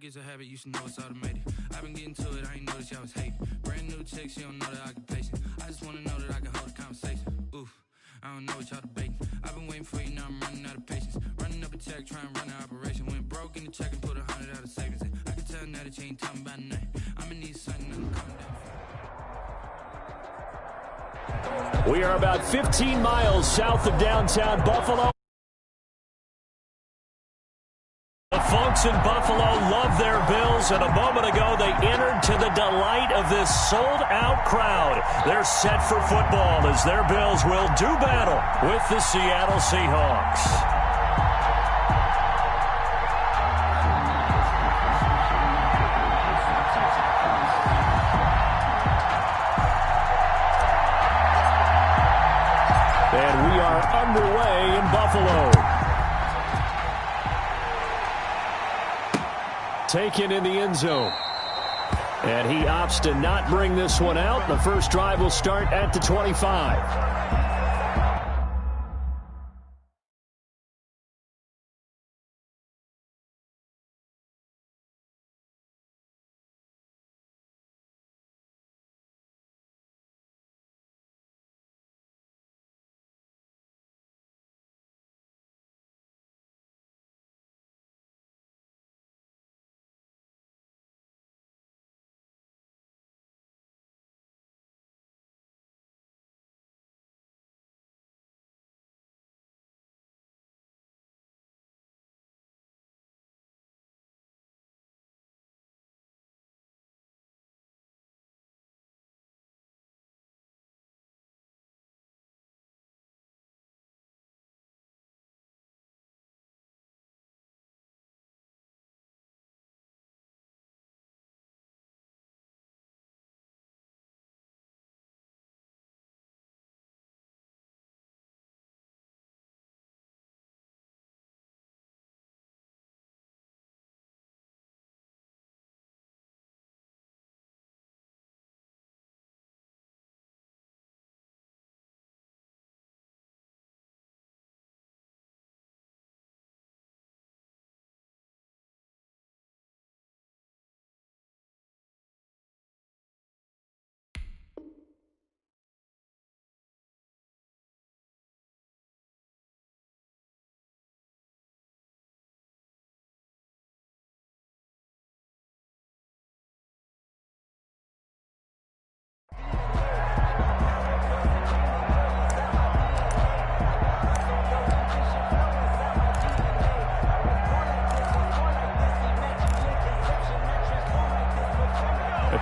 like it's a habit, you should know it's automated. I've been getting to it, I ain't noticed y'all was hating. Brand new chick, she don't know the occupation. I just wanna know that I can hold a conversation. Oof, I don't know what y'all debating. I've been waiting for you, now I'm running out of patience. Running up a check, trying to run an operation. Went broke in the check and put 100 out of savings. I can tell now that you ain't talking about nothing. I'ma need something, I'm coming down. We are about 15 miles south of downtown Buffalo. The folks in Buffalo love their Bills, and a moment ago they entered to the delight of this sold-out crowd. They're set for football as their Bills will do battle with the Seattle Seahawks. And we are underway in Buffalo. Taken in the end zone. And he opts to not bring this one out. The first drive will start at the 25.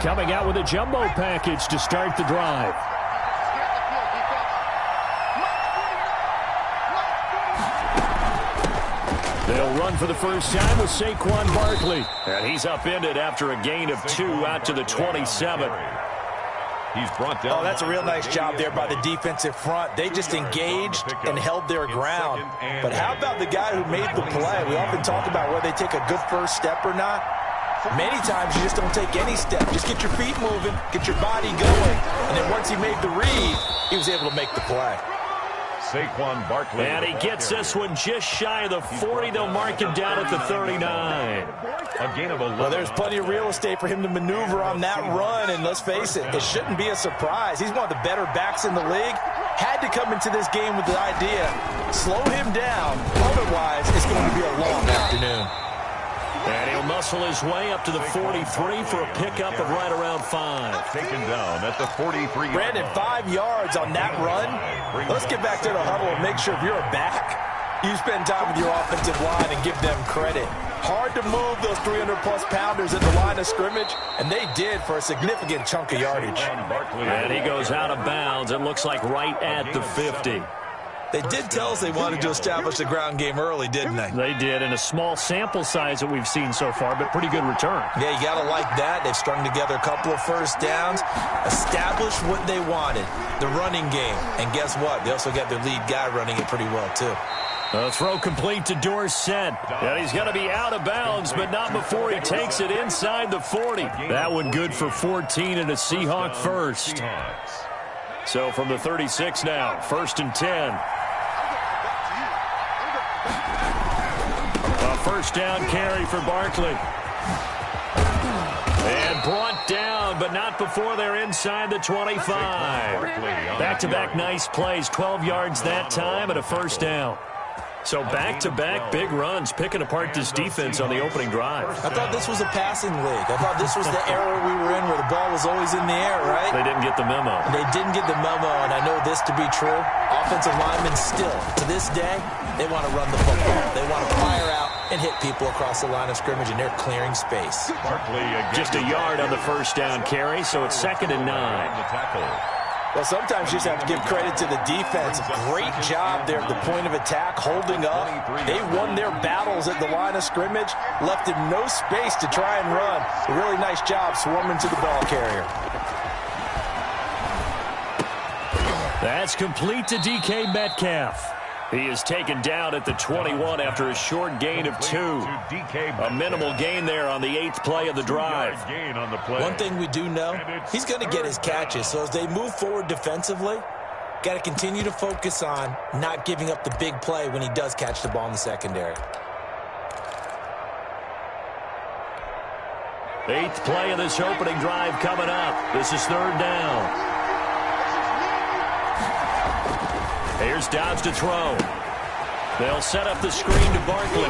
Coming out with a jumbo package to start the drive. They'll run for the first time with Saquon Barkley. And he's upended after a gain of 2 out to the 27. He's brought down. Oh, that's a real nice job there by the defensive front. They just engaged and held their ground. But how about the guy who made the play? We often talk about whether they take a good first step or not. Many times you just don't take any step. Just get your feet moving, get your body going. And then once he made the read, he was able to make the play. Saquon Barkley. And he gets this one just shy of the 40. They'll mark him down at the 39. A gain of 11. Well, there's plenty of real estate for him to maneuver on that run. And let's face it, it shouldn't be a surprise. He's one of the better backs in the league. Had to come into this game with the idea, slow him down. Otherwise, it's going to be a long afternoon. And he'll muscle his way up to the 43 for a pickup of right around 5. Taken down at the 43. Brandon, 5 yards on that run. Let's get back to the huddle and make sure if you're a back, you spend time with your offensive line and give them credit. Hard to move those 300-plus pounders at the line of scrimmage, and they did for a significant chunk of yardage. And he goes out of bounds. It looks like right at the 50. They did tell us they wanted to establish the ground game early, didn't they? They did, in a small sample size that we've seen so far, but pretty good return. Yeah, you got to like that. They've strung together a couple of first downs, established what they wanted, the running game. And guess what? They also got their lead guy running it pretty well, too. The throw complete to Dorsett. And he's going to be out of bounds, but not before he takes it inside the 40. That one good for 14 and a Seahawk first. So from the 36 now, 1st and 10. A first down carry for Barkley. And brought down, but not before they're inside the 25. Back-to-back nice plays, 12 yards that time and a first down. So back-to-back big runs, picking apart this defense on the opening drive. I thought this was a passing league. I thought this was the era we were in where the ball was always in the air, right? They didn't get the memo. They didn't get the memo, and I know this to be true. Offensive linemen still, to this day, they want to run the football. They want to fire out and hit people across the line of scrimmage, and they're clearing space. Just a yard on the first down carry, so it's 2nd and 9. Well, sometimes you just have to give credit to the defense. Great job there at the point of attack, holding up. They won their battles at the line of scrimmage, left him no space to try and run. A really nice job swarming to the ball carrier. That's complete to DK Metcalf. He is taken down at the 21 after a short gain of 2. A minimal gain there on the 8th play of the drive. One thing we do know, he's going to get his catches. So as they move forward defensively, got to continue to focus on not giving up the big play when he does catch the ball in the secondary. 8th play of this opening drive coming up. This is 3rd down. Here's Dobbs to throw. They'll set up the screen to Barkley.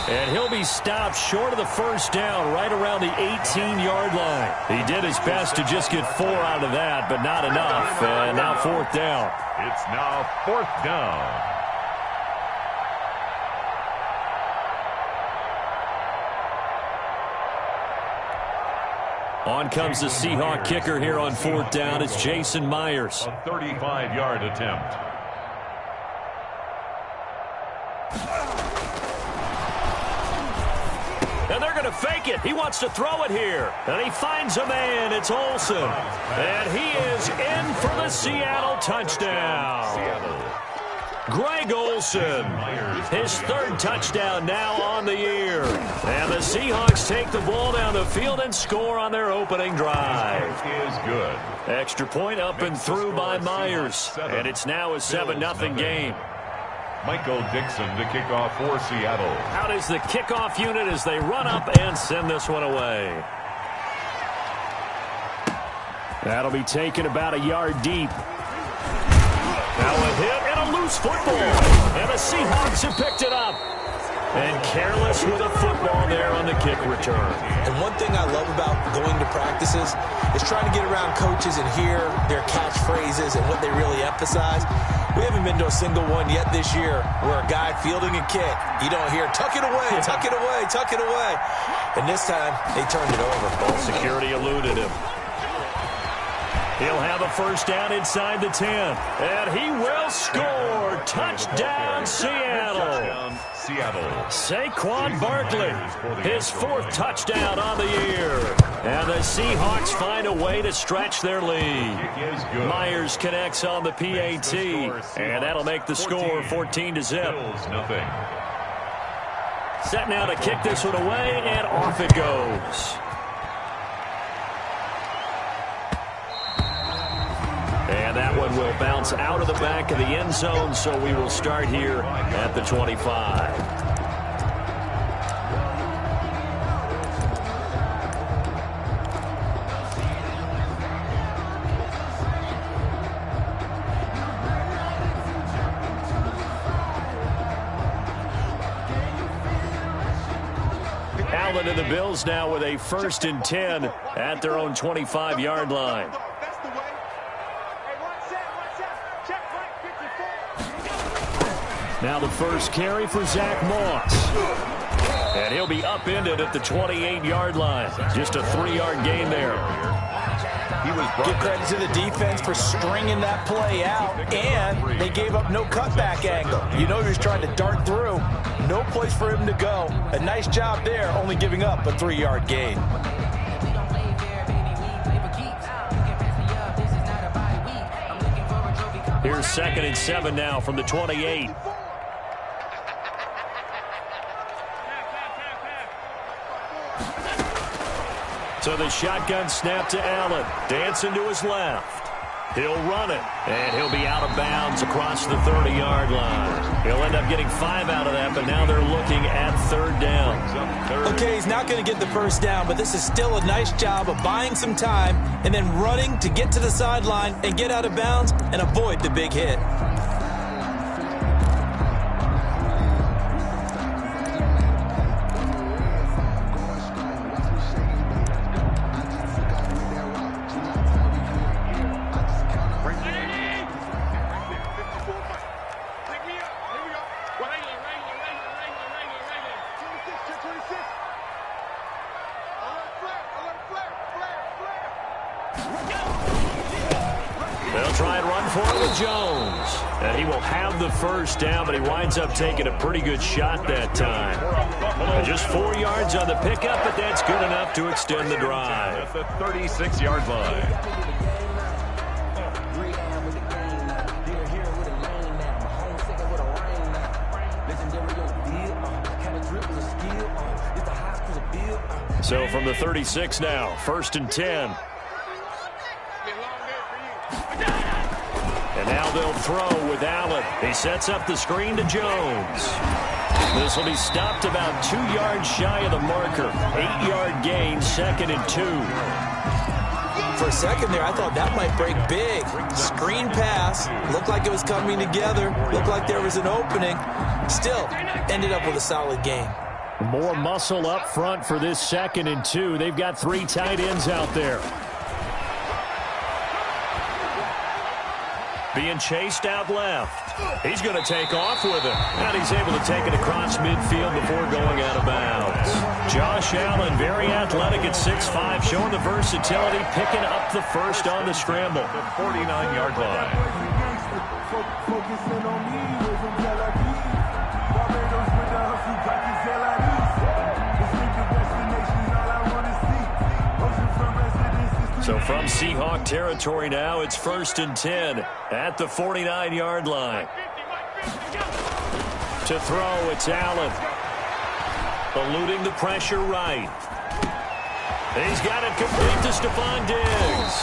And he'll be stopped short of the first down right around the 18-yard line. He did his best to just get 4 out of that, but not enough. And now 4th down. It's now 4th down. On comes the Seahawk kicker here on 4th down. It's Jason Myers. A 35-yard attempt. And they're going to fake it. He wants to throw it here. And he finds a man. It's Olsen. And he is in for the Seattle touchdown. Greg Olsen, his 3rd touchdown now on the year. And the Seahawks take the ball down the field and score on their opening drive. Is good. Extra point up and through by Myers. And it's now a 7-0 game. Michael Dixon to kick off for Seattle. Out is the kickoff unit as they run up and send this one away. That'll be taken about a yard deep. Now a hit and a loose football. And the Seahawks have picked it up. And careless with a football there on the kick return. And one thing I love about going to practices is trying to get around coaches and hear their catchphrases and what they really emphasize. We haven't been to a single one yet this year where a guy fielding a kick, you don't hear, tuck it away, tuck it away, tuck it away. And this time, they turned it over. Ball security eluded him. He'll have a first down inside the 10. And he will score. Touchdown, Seattle. Saquon Barkley, his 4th touchdown on the year. And the Seahawks find a way to stretch their lead. Myers connects on the PAT. And that'll make the score 14-0. Set now to kick this one away, and off it goes. And that one will bounce out of the back of the end zone, so we will start here at the 25. Allen and the Bills now with a 1st and 10 at their own 25-yard line. Now the first carry for Zach Moss. And he'll be upended at the 28-yard line. Just a 3-yard gain there. Give credit to the defense for stringing that play out, and they gave up no cutback angle. You know he was trying to dart through. No place for him to go. A nice job there, only giving up a 3-yard gain. Here's 2nd and 7 now from the 28. So the shotgun snap to Allen. Dancing to his left. He'll run it. And he'll be out of bounds across the 30-yard line. He'll end up getting 5 out of that, but now they're looking at 3rd down. Okay, he's not going to get the first down, but this is still a nice job of buying some time and then running to get to the sideline and get out of bounds and avoid the big hit. They'll try and run for it with Jones. And he will have the first down, but he winds up taking a pretty good shot that time. And just 4 yards on the pickup, but that's good enough to extend the drive. At the 36-yard line. So from the 36 now, 1st and 10. And now they'll throw with Allen. He sets up the screen to Jones. This will be stopped about 2 yards shy of the marker. 8-yard gain, 2nd and 2. For a second there, I thought that might break big. Screen pass. Looked like it was coming together. Looked like there was an opening. Still, ended up with a solid gain. More muscle up front for this 2nd and 2. They've got 3 tight ends out there. Being chased out left. He's going to take off with it. And he's able to take it across midfield before going out of bounds. Josh Allen, very athletic at 6'5", showing the versatility, picking up the first on the scramble. The 49-yard line. So from Seahawk territory now, it's 1st and 10 at the 49-yard line. To throw, it's Allen. Eluding the pressure right. He's got it complete to Stephon Diggs.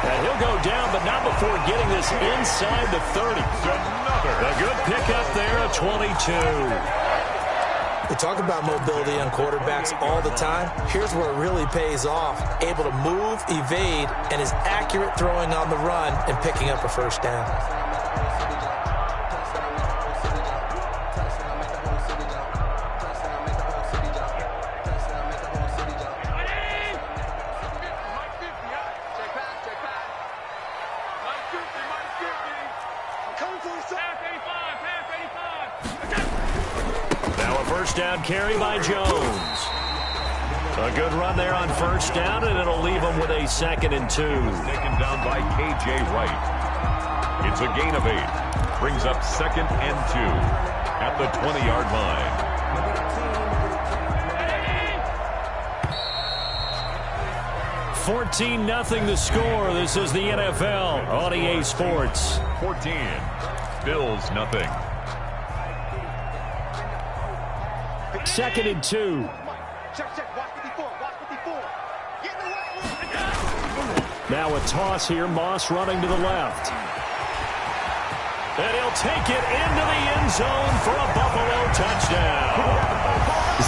And he'll go down, but not before getting this inside the 30. A good pickup there at 22. We talk about mobility on quarterbacks all the time. Here's where it really pays off. Able to move, evade, and is accurate throwing on the run and picking up a first down. First down carry by Jones. A good run there on 1st down, and it'll leave him with a 2nd and 2. Taken down by K.J. Wright. It's a gain of 8. Brings up 2nd and 2 at the 20-yard line. $14-0 the score. This is the NFL on EA Sports. 14. Bills nothing. 2nd and 2. Now a toss here. Moss running to the left. And he'll take it into the end zone for a Buffalo touchdown.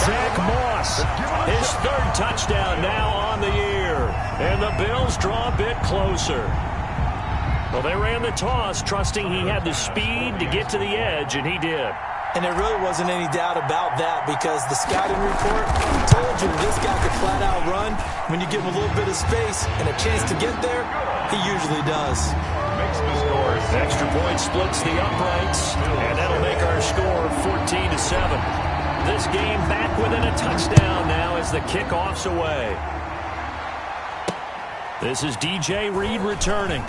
Zach Moss, his 3rd touchdown now on the year. And the Bills draw a bit closer. Well, they ran the toss, trusting he had the speed to get to the edge, and he did. And there really wasn't any doubt about that because the scouting report told you this guy could flat out run. When you give him a little bit of space and a chance to get there, he usually does. Makes the score. Extra point splits the uprights, and that'll make our score 14-7. This game back within a touchdown now as the kickoff's away. This is DJ Reed returning.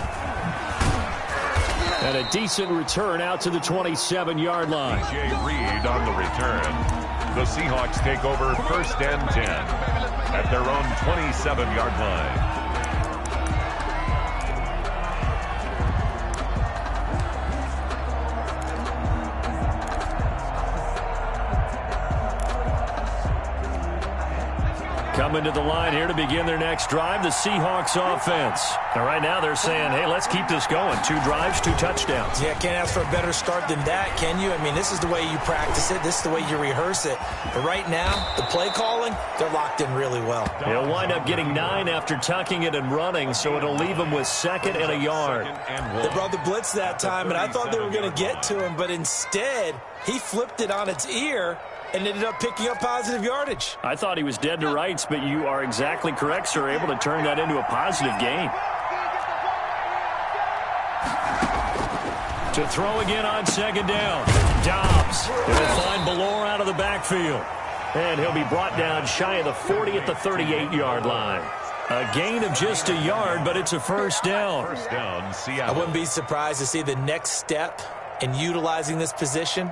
And a decent return out to the 27-yard line. DJ Reed on the return. The Seahawks take over 1st and 10 at their own 27-yard line. Coming to the line here to begin their next drive, the Seahawks offense. And right now they're saying, hey, let's keep this going. 2 drives, 2 touchdowns. Yeah, can't ask for a better start than that, can you? I mean, this is the way you practice it. This is the way you rehearse it. But right now, the play calling, they're locked in really well. He'll wind up getting 9 after tucking it and running, so it'll leave him with 2nd and a yard. They brought the blitz that time, and I thought they were going to get to him, but instead, he flipped it on its ear and ended up picking up positive yardage. I thought he was dead to rights, but you are exactly correct, sir. Able to turn that into a positive gain. To throw again on 2nd down. Dobbs. He'll find Ballore out of the backfield. And he'll be brought down shy of the 40 at the 38-yard line. A gain of just a yard, but it's a first down. First down, Seattle. I wouldn't be surprised to see the next step in utilizing this position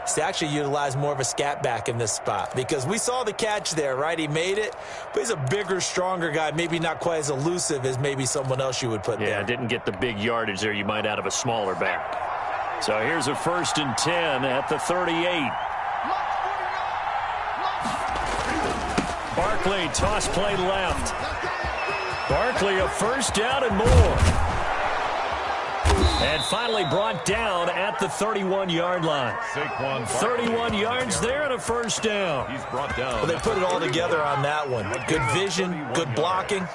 is to actually utilize more of a scat back in this spot, because we saw the catch there, right? He made it, but he's a bigger, stronger guy, maybe not quite as elusive as maybe someone else you would put there. Yeah, didn't get the big yardage there you might out of a smaller back. So here's a 1st and 10 at the 38. Barkley, toss play left. Barkley, a first down and more. And finally brought down at the 31-yard line. 31 yards there and a first down. He's brought down. Well, they put it all together on that one. Good vision, good blocking.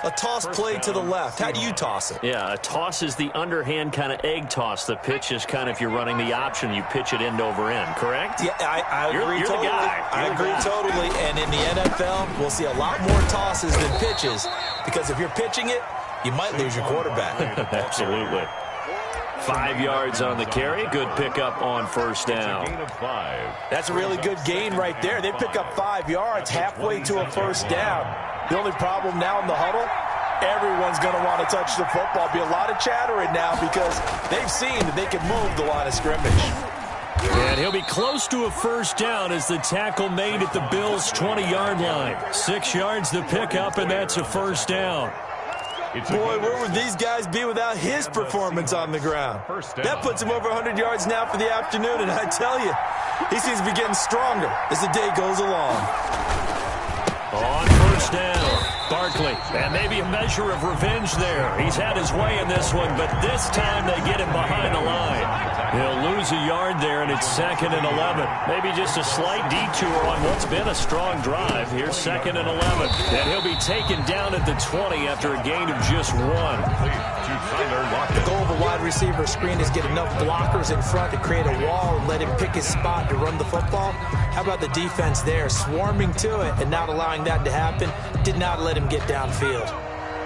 A toss play to the left. How do you toss it? Yeah, a toss is the underhand kind of egg toss. The pitch is kind of, if you're running the option, you pitch it end over end, correct? Yeah, I agree you're totally. The guy. I agree totally. And in the NFL, we'll see a lot more tosses than pitches, because if you're pitching it, you might lose your quarterback. Absolutely. 5 yards on the carry. Good pickup on first down. That's a really good gain right there. They pick up 5 yards halfway to a first down. The only problem now in the huddle, everyone's going to want to touch the football. Be a lot of chattering now because they've seen that they can move the line of scrimmage. And he'll be close to a first down as the tackle made at the Bills' 20-yard line. 6 yards the pickup, and that's a first down. Boy, where would these guys be without his performance on the ground? That puts him over 100 yards now for the afternoon, and I tell you, he seems to be getting stronger as the day goes along. On first down, Barkley, and maybe a measure of revenge there. He's had his way in this one, but this time they get him behind the line. He'll lose a yard there, and it's 2nd and 11. Maybe just a slight detour on what's been a strong drive. Here's 2nd and 11. And he'll be taken down at the 20 after a gain of just 1. The goal of a wide receiver screen is get enough blockers in front to create a wall and let him pick his spot to run the football. How about the defense there, swarming to it and not allowing that to happen? Did not let him get downfield.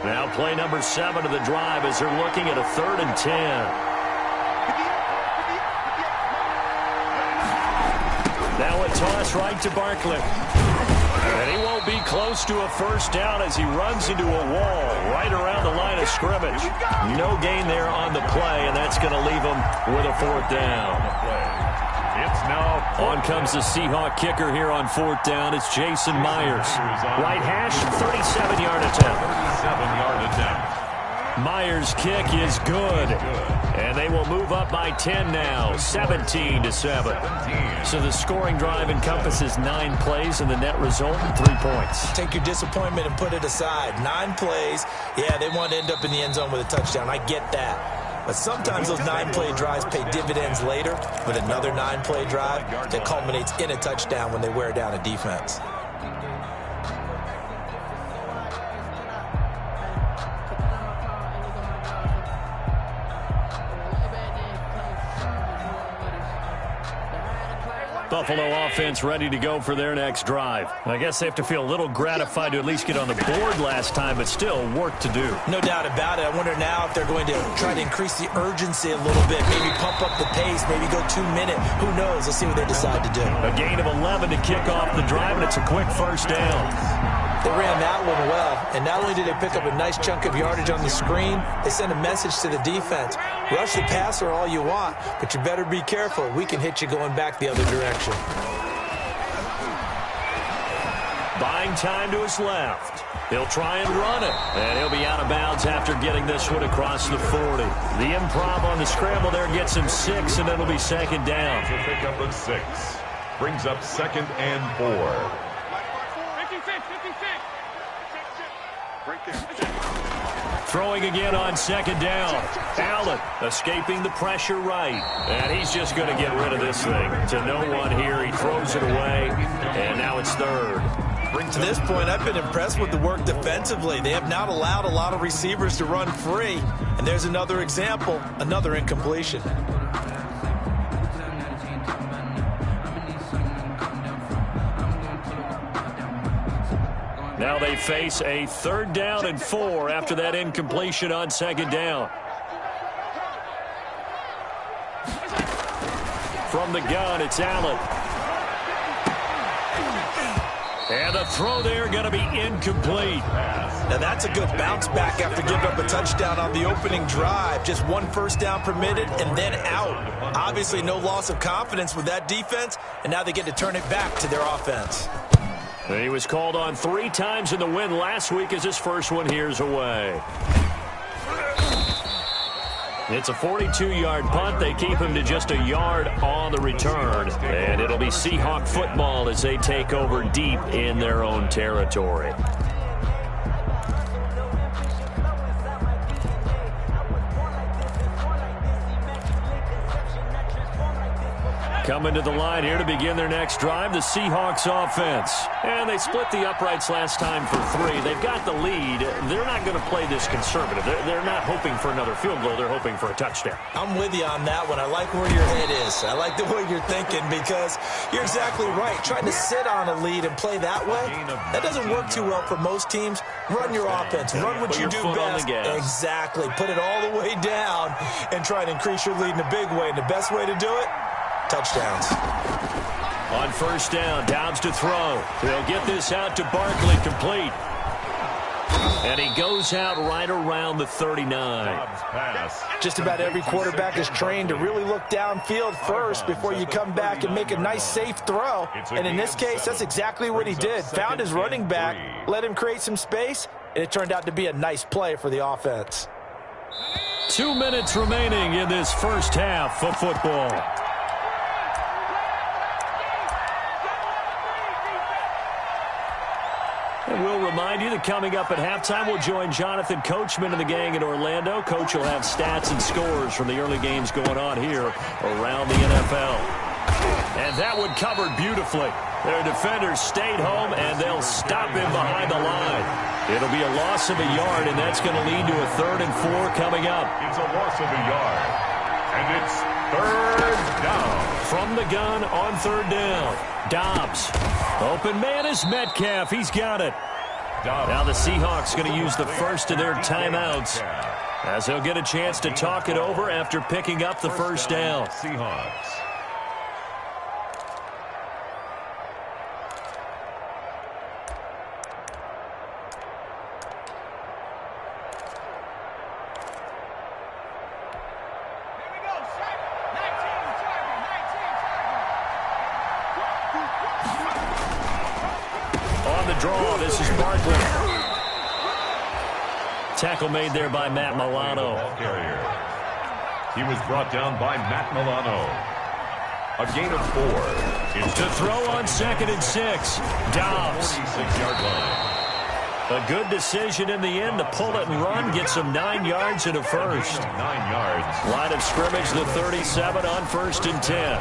Now play number 7 of the drive as they're looking at a 3rd and 10. Now a toss right to Barkley. And he won't be close to a first down as he runs into a wall right around the line of scrimmage. No gain there on the play, and that's going to leave him with a 4th down. It's now on comes the Seahawk kicker here on 4th down. It's Jason Myers. Right hash, 37-yard attempt. 37-yard attempt. Myers' kick is good. And they will move up by 10 now, 17-7. So the scoring drive encompasses 9 plays, and the net result, 3 points. Take your disappointment and put it aside. 9 plays. Yeah, they want to end up in the end zone with a touchdown. I get that. But sometimes those 9-play drives pay dividends later with another 9-play drive that culminates in a touchdown when they wear down a defense. Buffalo offense ready to go for their next drive. I guess they have to feel a little gratified to at least get on the board last time, but still work to do. No doubt about it. I wonder now if they're going to try to increase the urgency a little bit, maybe pump up the pace, maybe go 2-minute. Who knows? Let's see what they decide to do. A gain of 11 to kick off the drive, and it's a quick first down. They ran that one well, and not only did they pick up a nice chunk of yardage on the screen, they sent a message to the defense. Rush the passer all you want, but you better be careful. We can hit you going back the other direction. Buying time to his left. He'll try and run it, and he'll be out of bounds after getting this one across the 40. The improv on the scramble there gets him 6, and it'll be 2nd down. To pick up a 6. Brings up 2nd and 4. Throwing again on second down. Allen escaping the pressure right. And he's just going to get rid of this thing. To no one here. He throws it away. And now it's third. To this point, I've been impressed with the work defensively. They have not allowed a lot of receivers to run free. And there's another example, another incompletion. Now they face a 3rd down and 4 after that incompletion on second down. From the gun, it's Allen. And the throw there going to be incomplete. Now that's a good bounce back after giving up a touchdown on the opening drive. Just 1 first down permitted and then out. Obviously no loss of confidence with that defense, and now they get to turn it back to their offense. He was called on 3 times in the win last week as his first one here's away. It's a 42-yard punt. They keep him to just a yard on the return. And it'll be Seahawk football as they take over deep in their own territory. Coming to the line here to begin their next drive, the Seahawks offense. And they split the uprights last time for 3. They've got the lead. They're not going to play this conservative. They're not hoping for another field goal. They're hoping for a touchdown. I'm with you on that one. I like where your head is. I like the way you're thinking because you're exactly right. Trying to sit on a lead and play that way, that doesn't work too well for most teams. Run your offense. Run what you do best. Exactly. Put it all the way down and try and increase your lead in a big way. And the best way to do it? Touchdowns. On first down, Dobbs to throw. They'll get this out to Barkley, complete. And he goes out right around the 39. Just about every quarterback is trained to really look downfield first before you come back and make a nice, safe throw. And in this case, that's exactly what he did. Found his running back, let him create some space, and it turned out to be a nice play for the offense. 2 minutes remaining in this first half of football. And we'll remind you that coming up at halftime, we'll join Jonathan Coachman and the gang in Orlando. Coach will have stats and scores from the early games going on here around the NFL. And that one covered beautifully. Their defenders stayed home, and they'll stop him behind the line. It'll be a loss of a yard, and that's going to lead to a 3rd and 4 coming up. It's a loss of a yard, and it's 3rd down. From the gun on 3rd down. Dobbs. Open man is Metcalf. He's got it. Now the Seahawks going to use the first of their timeouts as they'll get a chance to talk it over after picking up the first down. Seahawks. Draw. This is Barkley. Tackle made there by Matt Milano. He was brought down by Matt Milano. A gain of 4. To throw on 2nd and 6. Dobbs. 46-yard line. A good decision in the end to pull it and run. Get some 9 yards and a first. 9 yards. Line of scrimmage, the 37 on 1st and 10.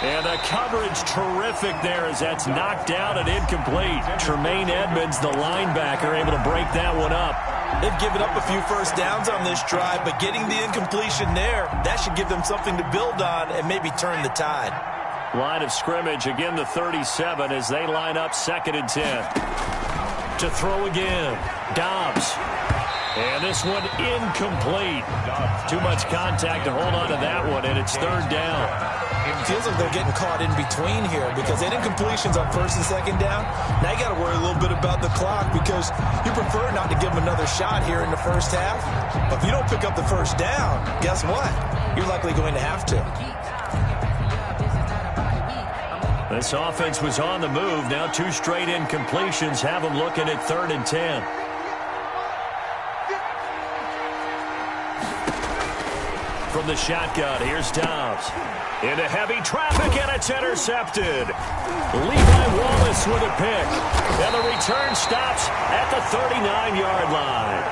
And the coverage terrific there as that's knocked down and incomplete. Tremaine Edmonds, the linebacker, able to break that one up. They've given up a few first downs on this drive, but getting the incompletion there, that should give them something to build on and maybe turn the tide. Line of scrimmage, again the 37 as they line up 2nd and 10. To throw again, Dobbs. And this one incomplete. Too much contact to hold on to that one, and it's 3rd down. It feels like they're getting caught in between here because they had incompletions on 1st and 2nd down. Now you got to worry a little bit about the clock because you prefer not to give them another shot here in the first half. But if you don't pick up the first down, guess what? You're likely going to have to. This offense was on the move. Now 2 straight incompletions have them looking at 3rd and 10. from the shotgun. Here's Dobbs. Into heavy traffic, and it's intercepted. Levi Wallace with a pick. And the return stops at the 39-yard line.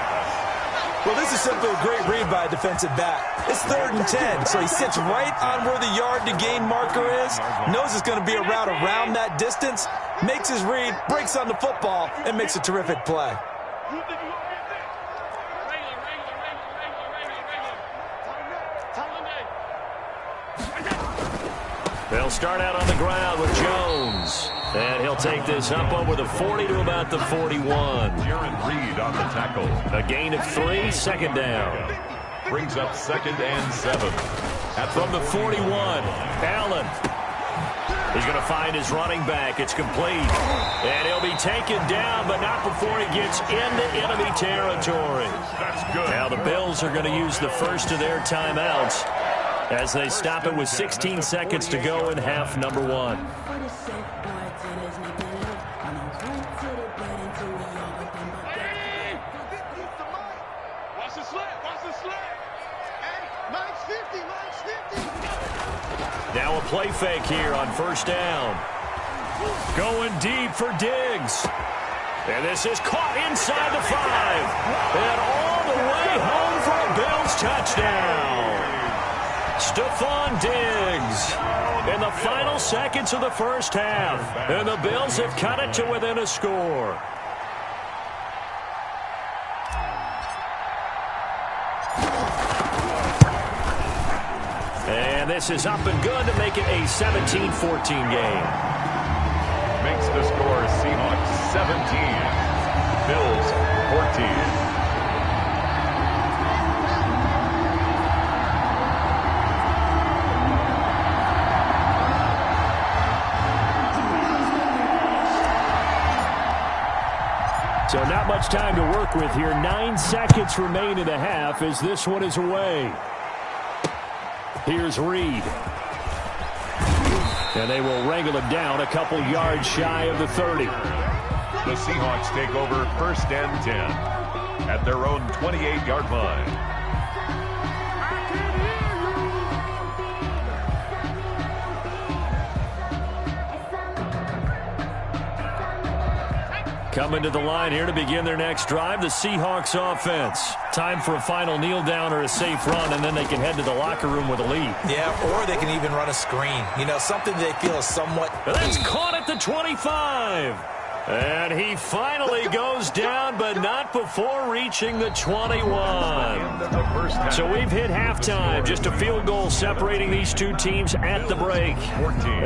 Well, this is simply a great read by a defensive back. It's 3rd and 10, so he sits right on where the yard-to-gain marker is, knows it's going to be a route around that distance, makes his read, breaks on the football, and makes a terrific play. They'll start out on the ground with Jones. And he'll take this up over the 40 to about the 41. Jaron Reed on the tackle. A gain of 3, second down. Brings up 2nd and 7. From the 41, Allen. He's going to find his running back. It's complete. And he'll be taken down, but not before he gets into enemy territory. That's good. Now the Bills are going to use the first of their timeouts as they stop it with 16 seconds to go in half number 1. Now a play fake here on first down. Going deep for Diggs. And this is caught inside the 5. And all the way home for a Bills touchdown. Stephon Diggs in the final seconds of the first half. And the Bills have cut it to within a score. And this is up and good to make it a 17-14 game. Makes the score Seahawks 17, Bills 14. So not much time to work with here. 9 seconds remain in the half as this one is away. Here's Reed. And they will wrangle him down a couple yards shy of the 30. The Seahawks take over 1st and 10 at their own 28-yard line. Coming to the line here to begin their next drive, the Seahawks offense. Time for a final kneel down or a safe run, and then they can head to the locker room with a lead. Yeah, or they can even run a screen. You know, something they feel is somewhat... And that's caught at the 25. And he finally goes down, but not before reaching the 21. So we've hit halftime. Just a field goal separating these two teams at the break.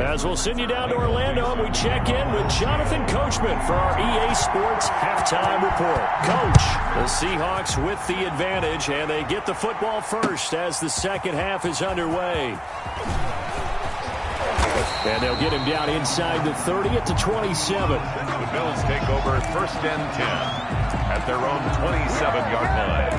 As we'll send you down to Orlando, and we check in with Jonathan Coachman for our EA Sports Halftime Report. Coach, the Seahawks with the advantage, and they get the football first as the second half is underway. And they'll get him down inside the 30 at the 27. The Bills take over 1st and 10 at their own 27-yard line.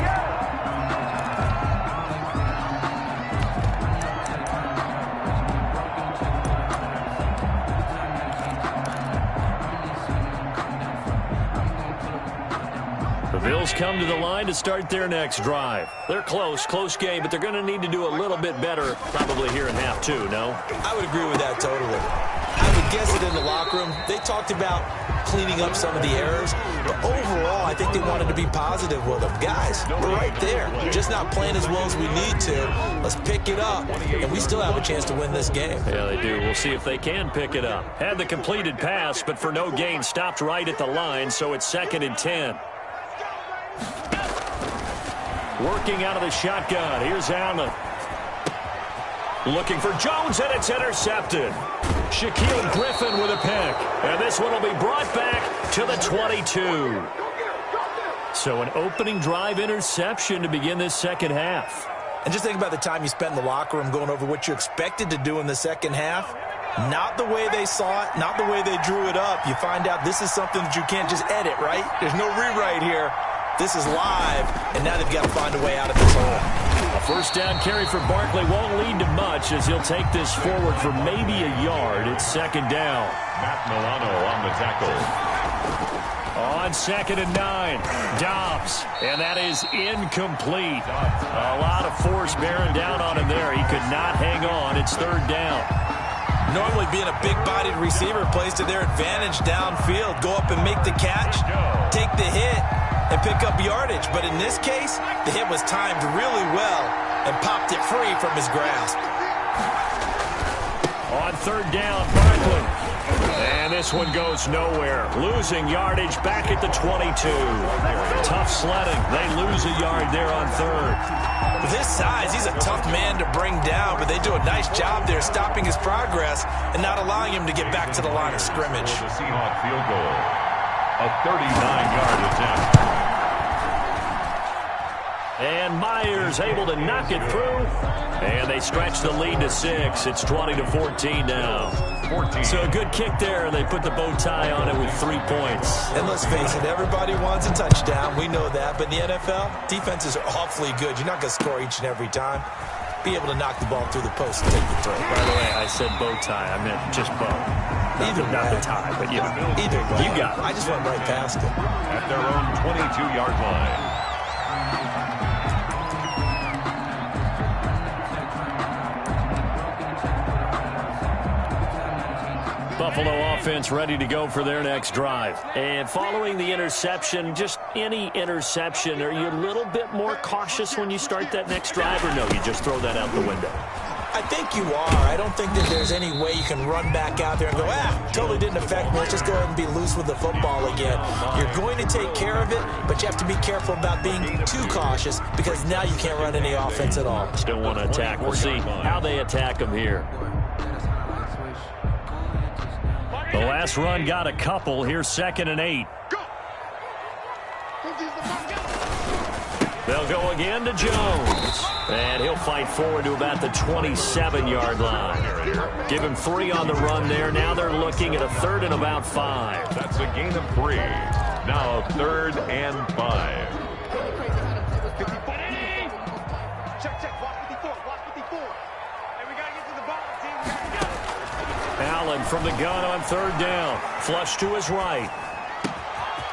The Bills come to the line to start their next drive. They're close game, but they're going to need to do a little bit better probably here in half 2, no? I would agree with that totally. I would guess it in the locker room. They talked about cleaning up some of the errors, but overall, I think they wanted to be positive with them. Guys, we're right there. Just not playing as well as we need to. Let's pick it up, and we still have a chance to win this game. Yeah, they do. We'll see if they can pick it up. Had the completed pass, but for no gain, stopped right at the line, so it's 2nd and 10. Working out of the shotgun. Here's Allen. Looking for Jones, and it's intercepted. Shaquille Griffin with a pick. And this one will be brought back to the 22. So an opening drive interception to begin this second half. And just think about the time you spent in the locker room going over what you expected to do in the second half. Not the way they saw it, not the way they drew it up. You find out this is something that you can't just edit, right? There's no rewrite here. This is live, and now they've got to find a way out of this hole. A first down carry for Barkley won't lead to much as he'll take this forward for maybe a yard. It's 2nd down. Matt Milano on the tackle. on 2nd and 9. Dobbs, and that is incomplete. A lot of force bearing down on him there. He could not hang on. It's 3rd down. Normally being a big-bodied receiver plays to their advantage downfield. Go up and make the catch, take the hit, and pick up yardage. But in this case, the hit was timed really well and popped it free from his grasp. On 3rd down, Barkley. And this one goes nowhere. Losing yardage back at the 22. Tough sledding. They lose a yard there on 3rd. With his size, he's a tough man to bring down, but they do a nice job there stopping his progress and not allowing him to get back to the line of scrimmage. The Seahawks field goal. A 39-yard attempt. And Myers able to knock it through. And they stretch the lead to 6. It's 20-14 now. So a good kick there. They put the bow tie on it with 3 points. And let's face it, everybody wants a touchdown. We know that. But in the NFL, defenses are awfully good. You're not going to score each and every time. Be able to knock the ball through the post and take the throw. By the way, I said bow tie. I meant just bow. Not the tie, but you know. Either way. You got it. I just went right past it. At their own 22-yard line. Buffalo offense ready to go for their next drive. And following the interception, just any interception, are you a little bit more cautious when you start that next drive, or no, you just throw that out the window? I think you are. I don't think that there's any way you can run back out there and go, totally didn't affect me. Let's just go ahead and be loose with the football again. You're going to take care of it, but you have to be careful about being too cautious because now you can't run any offense at all. Still want to attack. We'll see how they attack them here. The last run got a couple. Here's 2nd and 8. They'll go again to Jones. And he'll fight forward to about the 27-yard line. Give him 3 on the run there. Now they're looking at a 3rd and about 5. That's a gain of 3. Now 3rd and 5. Allen from the gun on 3rd down. Flush to his right.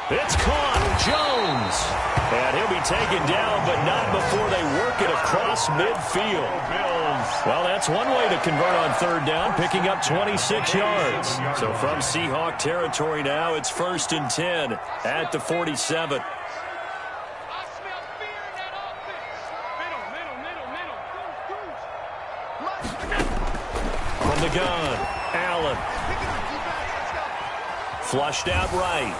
It's caught. Jones. And he'll be taken down, but not before they work it across midfield. Well, that's one way to convert on 3rd down, picking up 26 yards. So from Seahawk territory now, it's 1st and 10 at the 47. From the gun, Allen. Flushed out right.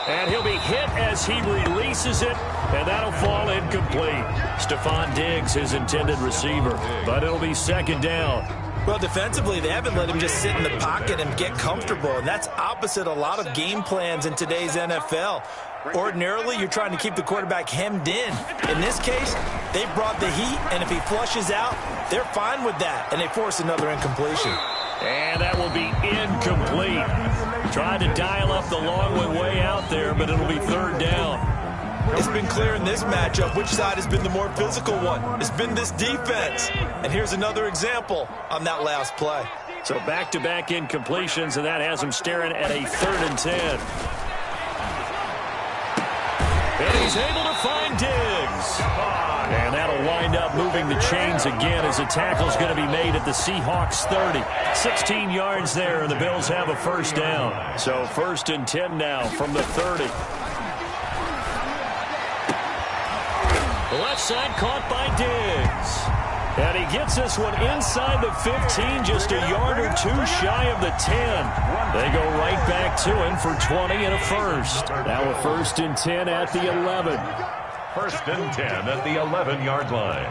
And he'll be hit as he releases it, and that'll fall incomplete. Stephon Diggs, his intended receiver, but it'll be 2nd down. Well, defensively, they haven't let him just sit in the pocket and get comfortable, and that's opposite a lot of game plans in today's NFL. Ordinarily, you're trying to keep the quarterback hemmed in. In this case, they brought the heat, and if he flushes out, they're fine with that, and they force another incompletion. And that will be incomplete. Tried to dial up the long way out there, but it'll be 3rd down. It's been clear in this matchup which side has been the more physical one. It's been this defense. And here's another example on that last play. So back-to-back incompletions, and that has them staring at a 3rd and 10. And he's able to find Diggs. And that'll wind up moving the chains again as a tackle's going to be made at the Seahawks 30. 16 yards there, and the Bills have a 1st down. So 1st and 10 now from the 30. The left side caught by Diggs. And he gets this one inside the 15, just a yard or 2 shy of the 10. They go right back to him for 20 and a 1st. Now a 1st and 10 at the 11. 1st and 10 at the 11-yard line.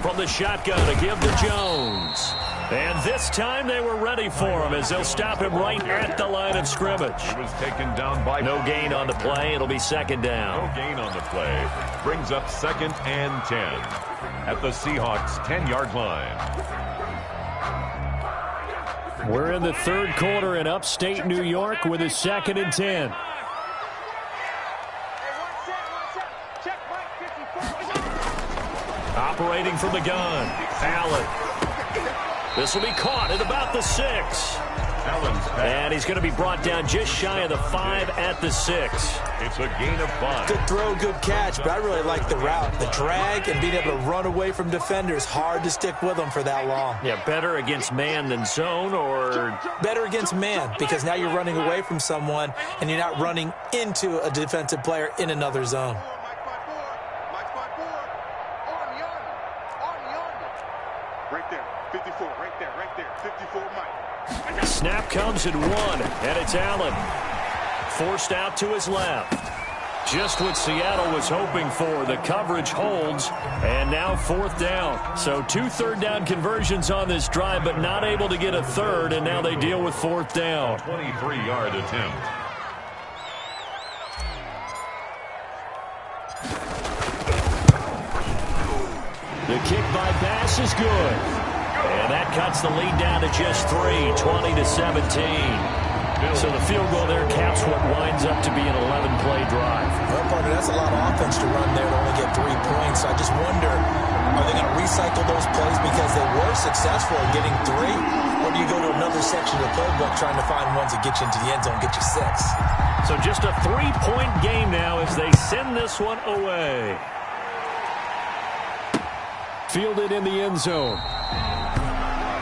From the shotgun to give to Jones. And this time they were ready for him as they'll stop him right at the line of scrimmage. He was taken down by... No gain on the play. It'll be 2nd down. No gain on the play. Brings up 2nd and 10 at the Seahawks 10-yard line. We're in the 3rd quarter in upstate New York with a 2nd and 10. Operating from the gun, Allen. This will be caught at about the 6. And he's going to be brought down just shy of the 5 at the 6. It's a gain of 5. Good throw, good catch, but I really like the route. The drag and being able to run away from defenders, hard to stick with them for that long. Yeah, better against man than zone, or? Better against man, because now you're running away from someone and you're not running into a defensive player in another zone. Right there, 54, right there, 54, Mike. Snap comes at 1, and it's Allen. Forced out to his left. Just what Seattle was hoping for. The coverage holds, and now 4th down. So 2 third-down conversions on this drive, but not able to get a third, and now they deal with 4th down. 23-yard attempt. The kick by pass is good. And that cuts the lead down to just 3, 20-17. So the field goal there caps what winds up to be an 11-play drive. Well, partner, that's a lot of offense to run there to only get 3 points. I just wonder, are they going to recycle those plays because they were successful in getting 3? Or do you go to another section of the playbook trying to find ones that get you into the end zone and get you 6? So just a 3-point game now as they send this one away. Fielded in the end zone.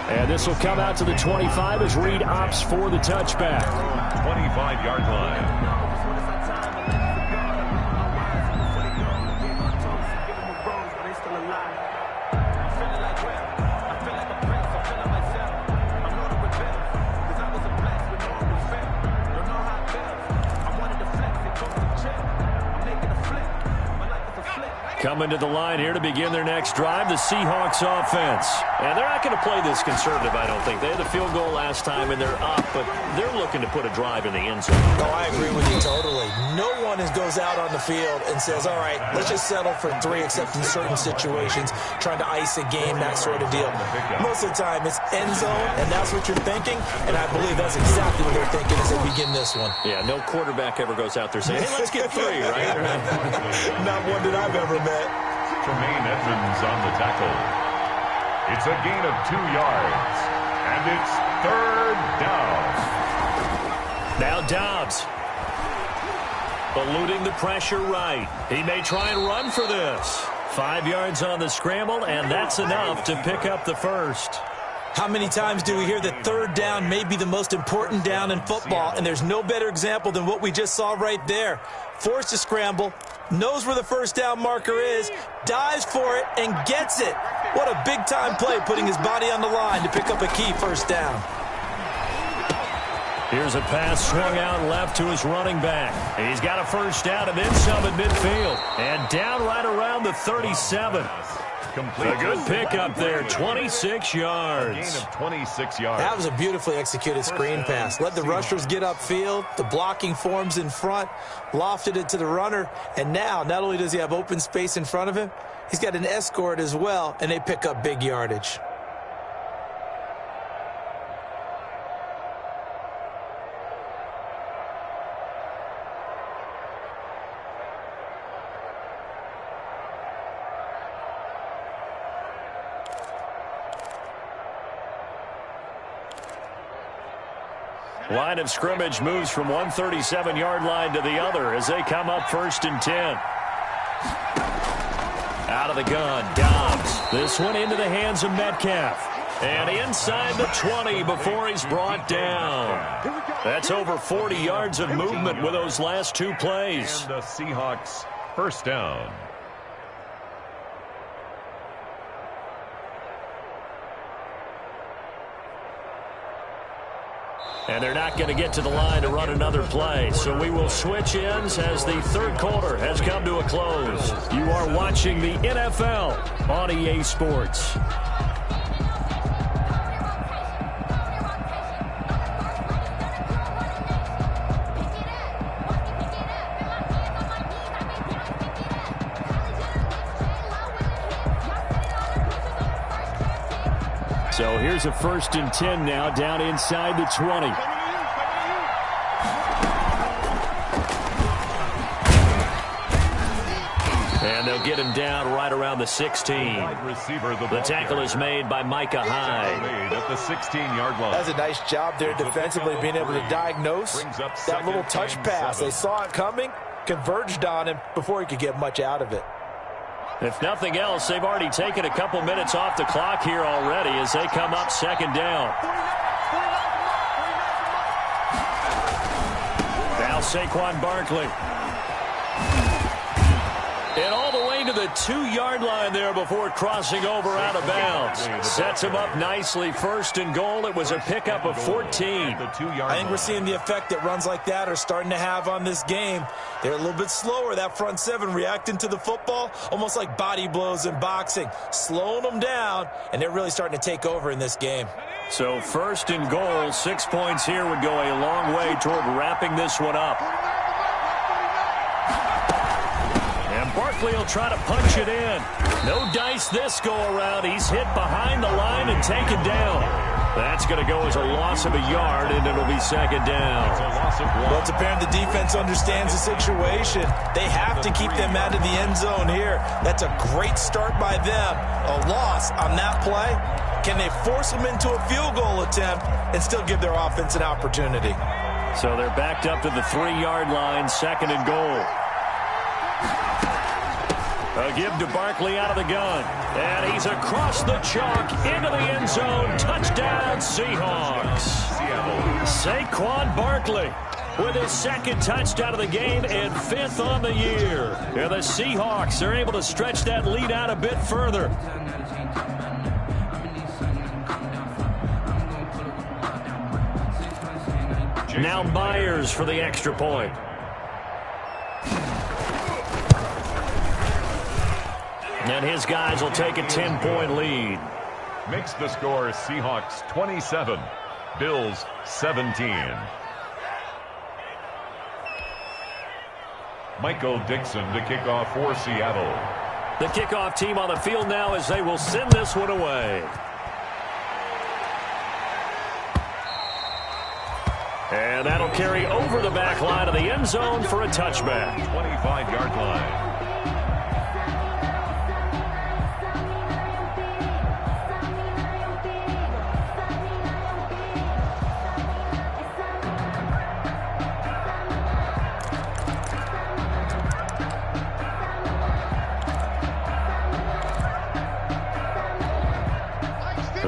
And this will come out to the 25 as Reed opts for the touchback. 25-yard line. Coming to the line here to begin their next drive, the Seahawks offense. And they're not going to play this conservative, I don't think. They had the field goal last time, and they're up, but they're looking to put a drive in the end zone. Oh, I agree with you totally. No one goes out on the field and says, all right, let's just settle for 3, except in certain situations, trying to ice a game, that sort of deal. Most of the time, it's end zone, and that's what you're thinking, and I believe that's exactly what they're thinking as they begin this one. Yeah, no quarterback ever goes out there saying, hey, let's get 3, right? Not one that I've ever met. Tremaine Edmonds on the tackle. It's a gain of 2 yards, and it's 3rd down. Now Dobbs. Eluding the pressure right. He may try and run for this. 5 yards on the scramble, and that's enough to pick up the first. How many times do we hear that 3rd down may be the most important down in football, and there's no better example than what we just saw right there. Forced to scramble, knows where the first down marker is, dives for it, and gets it. What a big-time play, putting his body on the line to pick up a key first down. Here's a pass swung out left to his running back. He's got a first down and then some at midfield. And down right around the 37. A good pickup there, 26 yards. A gain of 26 yards. That was a beautifully executed screen pass. Let the rushers get upfield. The blocking forms in front. Lofted it to the runner. And now, not only does he have open space in front of him, he's got an escort as well, and they pick up big yardage. Line of scrimmage moves from one 37-yard line to the other as they come up 1st and 10. Out of the gun, Dobbs. This one into the hands of Metcalf. And inside the 20 before he's brought down. That's over 40 yards of movement with those last 2 plays. And the Seahawks first down. And they're not going to get to the line to run another play. So we will switch ends as the 3rd quarter has come to a close. You are watching the NFL on EA Sports. So here's a 1st and 10 now down inside the 20. And they'll get him down right around the 16. The tackle is made by Micah Hyde. At the 16-yard line. That's a nice job there defensively, being able to diagnose that little touch pass. They saw it coming, converged on him before he could get much out of it. If nothing else, they've already taken a couple minutes off the clock here already as they come up second down. Now Saquon Barkley. And all the way to the 2-yard line there before crossing over out of bounds. Sets him up nicely. First and goal. It was a pickup of 14. I think we're seeing the effect that runs like that are starting to have on this game. They're a little bit slower, that front seven, reacting to the football, almost like body blows in boxing, slowing them down, and they're really starting to take over in this game. So first and goal, 6 points here would go a long way toward wrapping this one up. And Barkley will try to punch it in. No dice this go-around. He's hit behind the line and taken down. That's going to go as a loss of a yard, and it'll be second down. Well, it's apparent the defense understands the situation. They have to keep them out of the end zone here. That's a great start by them. A loss on that play. Can they force them into a field goal attempt and still give their offense an opportunity? So they're backed up to the 3-yard line, second and goal. A give to Barkley out of the gun. And he's across the chalk into the end zone. Touchdown, Seahawks. Saquon Barkley with his second touchdown of the game and 5th on the year. And the Seahawks are able to stretch that lead out a bit further. Now Myers for the extra point. And his guys will take a 10-point lead. Makes the score Seahawks 27, Bills 17. Michael Dixon to kick off for Seattle. The kickoff team on the field now as they will send this one away. And that'll carry over the back line of the end zone for a touchback. 25-yard line.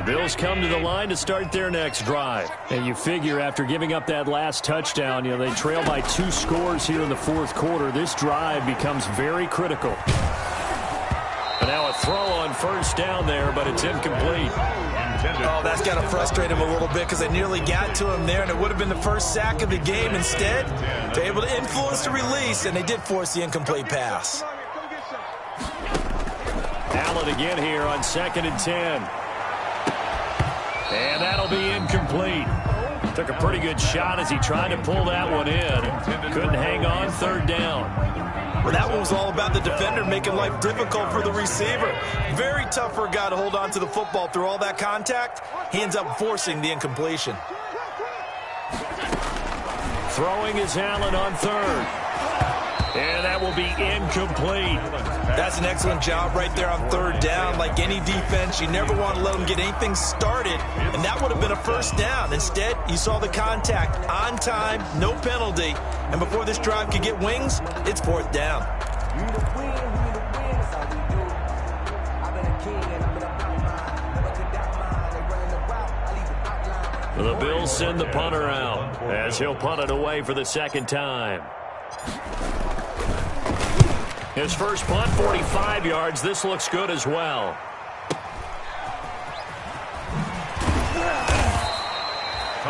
Bills come to the line to start their next drive. And you figure after giving up that last touchdown, they trail by 2 scores here in the fourth quarter. This drive becomes very critical. And now a throw on first down there, but it's incomplete. Oh, that's got to frustrate him a little bit because they nearly got to him there, and it would have been the first sack of the game. Instead, they're able to influence the release, and they did force the incomplete pass. Allen again here on 2nd and 10. And that'll be incomplete. Took a pretty good shot as he tried to pull that one in. Couldn't hang on, 3rd down. Well, that one was all about the defender making life difficult for the receiver. Very tough for a guy to hold on to the football through all that contact. He ends up forcing the incompletion. Throwing is Allen on 3rd. And that will be incomplete. That's an excellent job right there on 3rd down. Like any defense, you never want to let them get anything started, and that would have been a first down. Instead, you saw the contact on time, no penalty, and before this drive could get wings, it's 4th down. The Bills send the punter out as he'll punt it away for the 2nd time. His first punt, 45 yards. This looks good as well.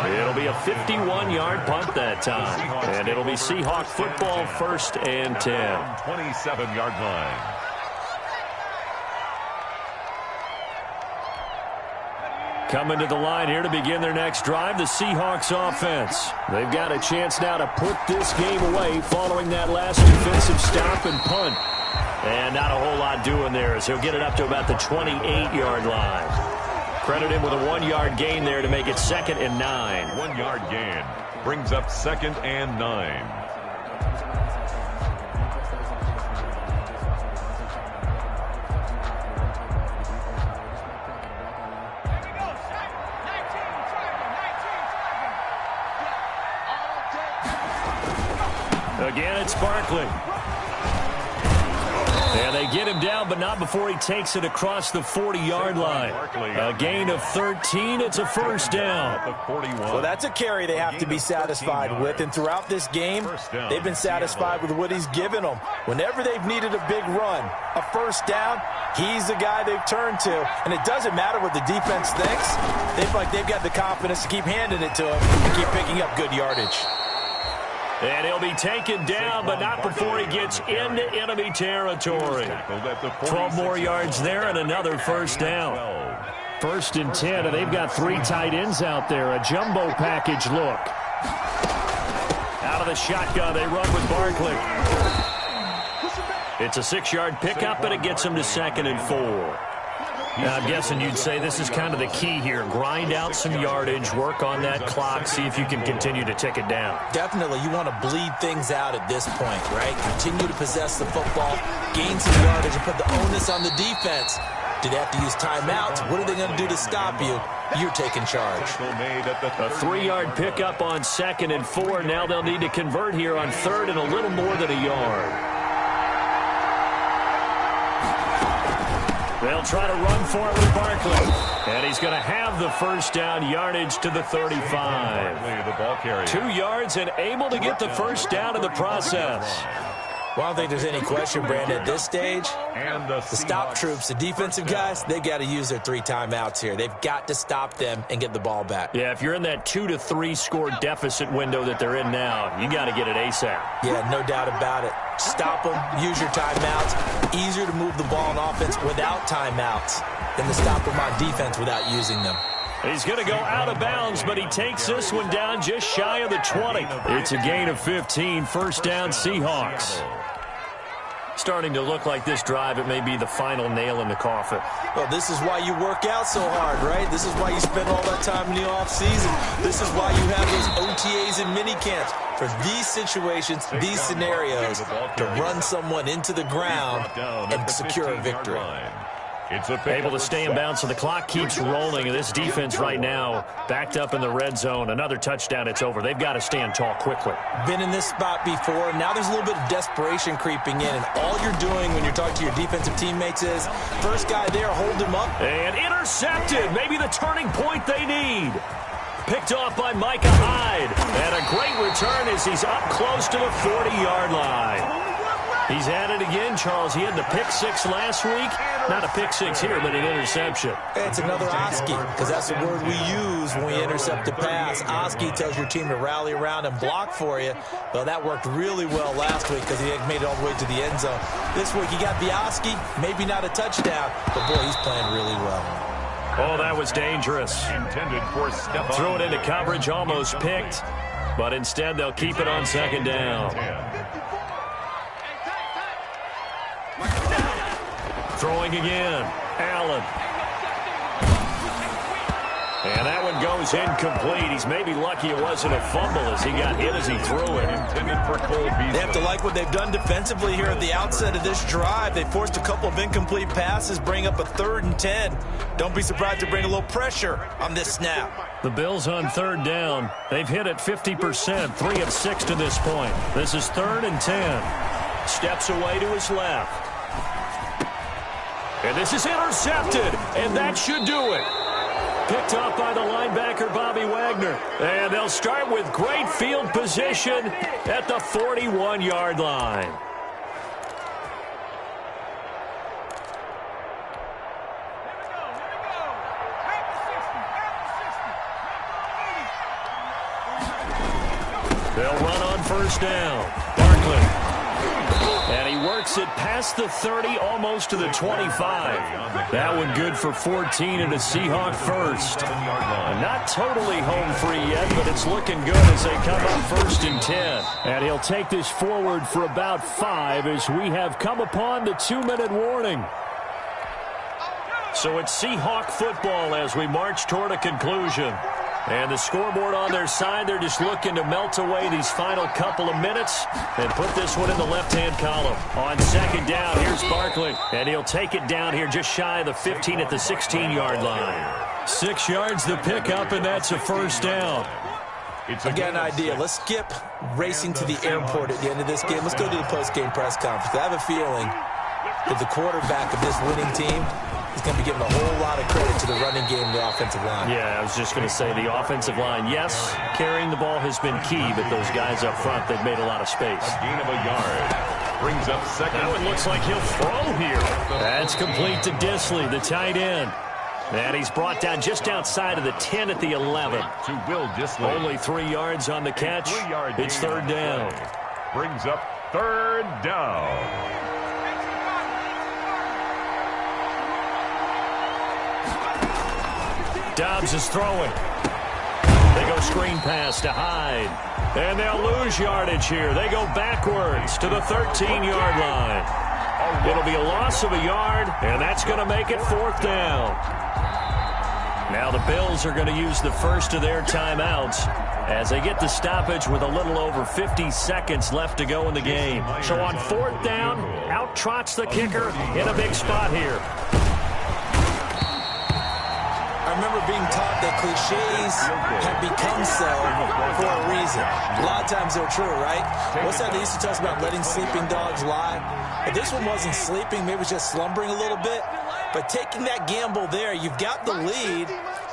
It'll be a 51-yard punt that time. And it'll be Seahawk football, 1st and 10. 27-yard line. Coming to the line here to begin their next drive, the Seahawks offense. They've got a chance now to put this game away following that last defensive stop and punt. And not a whole lot doing there as he'll get it up to about the 28-yard line. Credit him with a 1-yard gain there to make it 2nd and 9. 1-yard gain brings up 2nd and 9. Again, it's Barkley. And they get him down, but not before he takes it across the 40-yard line. A gain of 13. It's a first down. Well, that's a carry they have to be satisfied with. And throughout this game, they've been satisfied with what he's given them. Whenever they've needed a big run, a first down, he's the guy they've turned to. And it doesn't matter what the defense thinks. They feel like they've got the confidence to keep handing it to him and keep picking up good yardage. And he'll be taken down, but not before he gets into enemy territory. 12 more yards there and another first down. 1st and 10, and they've got 3 tight ends out there. A jumbo package look. Out of the shotgun, they run with Barkley. It's a 6-yard pickup, and it gets him to 2nd and 4. Now, I'm guessing you'd say this is kind of the key here. Grind out some yardage, work on that clock, see if you can continue to tick it down. Definitely, you want to bleed things out at this point, right? Continue to possess the football, gain some yardage, and put the onus on the defense. Do they have to use timeouts? What are they going to do to stop you? You're taking charge. A 3-yard pickup on 2nd and 4. Now they'll need to convert here on 3rd and a little more than a yard. They'll try to run for it with Barkley. And he's going to have the first down, yardage to the 35. 2 yards and able to get the first down in the process. Well, I don't think there's any question, Brandon, at this stage. The stop troops, the defensive guys, they've got to use their 3 timeouts here. They've got to stop them and get the ball back. Yeah, if you're in that 2 to 3 score deficit window that they're in now, you got to get it ASAP. Yeah, no doubt about it. Stop them, use your timeouts. Easier to move the ball on offense without timeouts than to stop them on defense without using them. He's going to go out of bounds, but he takes this one down just shy of the 20. It's a gain of 15, first down Seahawks. Starting to look like this drive, it may be the final nail in the coffin. Well, this is why you work out so hard, right? This is why you spend all that time in the offseason. This is why you have those OTAs and mini camps. For these situations, these scenarios, to run someone into the ground and secure a victory. Able to stay in bounds, so the clock keeps rolling. And this defense right now backed up in the red zone. Another touchdown, it's over. They've got to stand tall quickly. Been in this spot before. Now there's a little bit of desperation creeping in. And all you're doing when you're talking to your defensive teammates is, first guy there, hold him up. And intercepted. Maybe the turning point they need. Picked off by Micah Hyde. And a great return as he's up close to the 40-yard line. He's at it again, Charles. He had the pick 6 last week. Not a pick 6 here, but an interception. It's another Oski, because that's the word we use when we intercept a pass. Oski tells your team to rally around and block for you. Well, that worked really well last week because he made it all the way to the end zone. This week he got the Oski, maybe not a touchdown, but boy, he's playing really well. Oh, that was dangerous. Threw it into coverage, almost picked, but instead they'll keep it on 2nd down. Throwing again, Allen. And that one goes incomplete. He's maybe lucky it wasn't a fumble as he got hit as he threw it. They have to like what they've done defensively here at the outset of this drive. They forced a couple of incomplete passes, bring up a 3rd and 10. Don't be surprised to bring a little pressure on this snap. The Bills on 3rd down. They've hit it 50%, 3 of 6 to this point. This is 3rd and 10. Steps away to his left. And this is intercepted, and that should do it. Picked up by the linebacker, Bobby Wagner. And they'll start with great field position at the 41-yard line. They'll run on 1st down. Barkley. And he works it past the 30, almost to the 25. That one good for 14 and a Seahawk first. Not totally home free yet, but it's looking good as they come up 1st and 10. And he'll take this forward for about 5 as we have come upon the 2-minute warning. So it's Seahawk football as we march toward a conclusion. And the scoreboard on their side, they're just looking to melt away these final couple of minutes and put this one in the left-hand column. On 2nd down, here's Barkley. And he'll take it down here just shy of the 15 at the 16-yard line. 6 yards the pickup, and that's a 1st down. I've got an idea. Let's skip racing to the airport at the end of this game. Let's go to the post-game press conference. I have a feeling that the quarterback of this winning team is going to be giving a whole lot of credit to the running game and the offensive line. Yeah, I was just going to say the offensive line, yes, carrying the ball has been key, but those guys up front, they've made a lot of space. A gain of a yard. Brings up second. Now it looks like he'll throw here. That's complete to Disley, the tight end. And he's brought down just outside of the 10 at the 11. To Will Disley. Only 3 yards on the catch. It's third down. Brings up third down. Dobbs is throwing. They go screen pass to Hyde. And they'll lose yardage here. They go backwards to the 13-yard line. It'll be a loss of a yard, and that's going to make it fourth down. Now the Bills are going to use the first of their timeouts as they get the stoppage with a little over 50 seconds left to go in the game. So on fourth down, out trots the kicker in a big spot here. I remember being taught that cliches have become so for a reason. A lot of times they're true, right? What's that they used to tell us about letting sleeping dogs lie? But this one wasn't sleeping, maybe it was just slumbering a little bit. But taking that gamble there, you've got the lead.